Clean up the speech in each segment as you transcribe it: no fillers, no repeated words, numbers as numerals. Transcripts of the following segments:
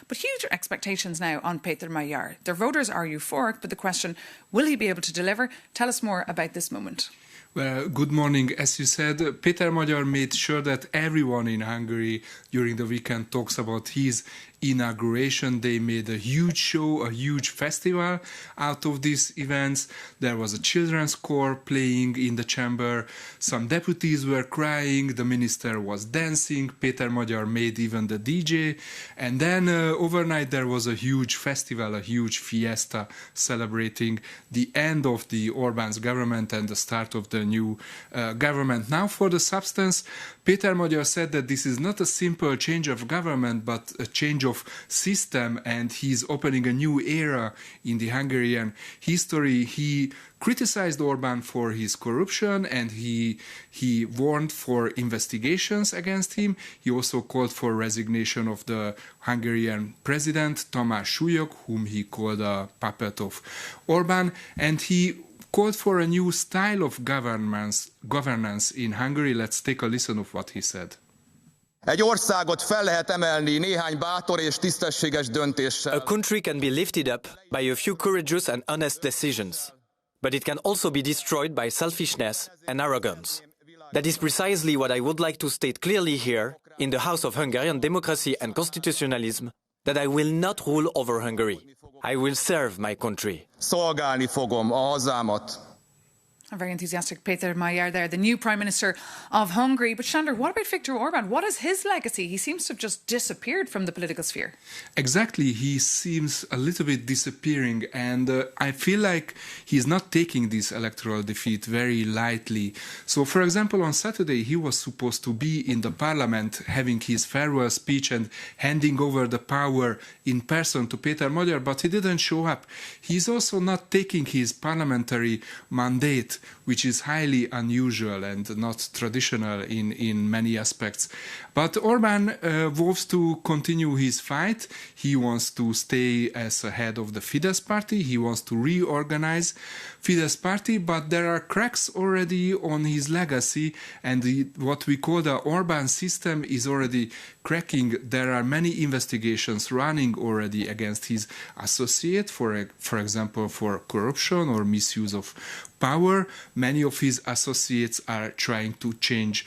But huge expectations now on Peter Magyar. Their voters are euphoric, but the question, will he be able to deliver? Tell us more about this moment. Well, good morning. As you said, Peter Magyar made sure that everyone in Hungary during the weekend talks about his inauguration. They made a huge show, a huge festival out of these events. There was a children's choir playing in the chamber. Some deputies were crying. The minister was dancing. Peter Magyar made even the DJ. And then overnight there was a huge festival, a huge fiesta celebrating the end of the Orbán's government and the start of the new government. Now for the substance, Peter Magyar said that this is not a simple change of government, but a change of system, and he's opening a new era in the Hungarian history. He criticized Orbán for his corruption, and he warned for investigations against him. He also called for resignation of the Hungarian president, Tamás Súlyog, whom he called a puppet of Orbán, and he called for a new style of governance in Hungary. Let's take a listen of what he said. Egy országot fel lehet emelni néhány bátor és tisztességes döntéssel. A country can be lifted up by a few courageous and honest decisions, but it can also be destroyed by selfishness and arrogance. That is precisely what I would like to state clearly here, in the House of Hungary on Democracy and Constitutionalism, that I will not rule over Hungary. I will serve my country. Szolgálni fogom a hazámat. A very enthusiastic Peter Magyar there, the new Prime Minister of Hungary. But Sándor, what about Viktor Orbán? What is his legacy? He seems to have just disappeared from the political sphere. Exactly, he seems a little bit disappearing, and I feel like he's not taking this electoral defeat very lightly. So, for example, on Saturday he was supposed to be in the parliament having his farewell speech and handing over the power in person to Peter Magyar, but he didn't show up. He's also not taking his parliamentary mandate, which is highly unusual and not traditional in many aspects. But Orbán wants to continue his fight. He wants to stay as a head of the Fidesz party. He wants to reorganize Fidesz party, but there are cracks already on his legacy, and what we call the Orbán system is already cracking. There are many investigations running already against his associate, for example, for corruption or misuse of power. Many of his associates are trying to change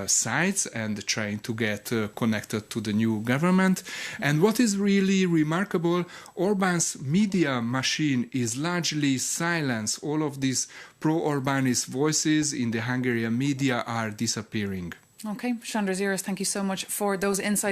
sides and trying to get connected to the new government. And what is really remarkable, Orbán's media machine is largely silenced. All of these pro-Orbánist voices in the Hungarian media are disappearing. Okay, Sándor Zsíros, thank you so much for those insights.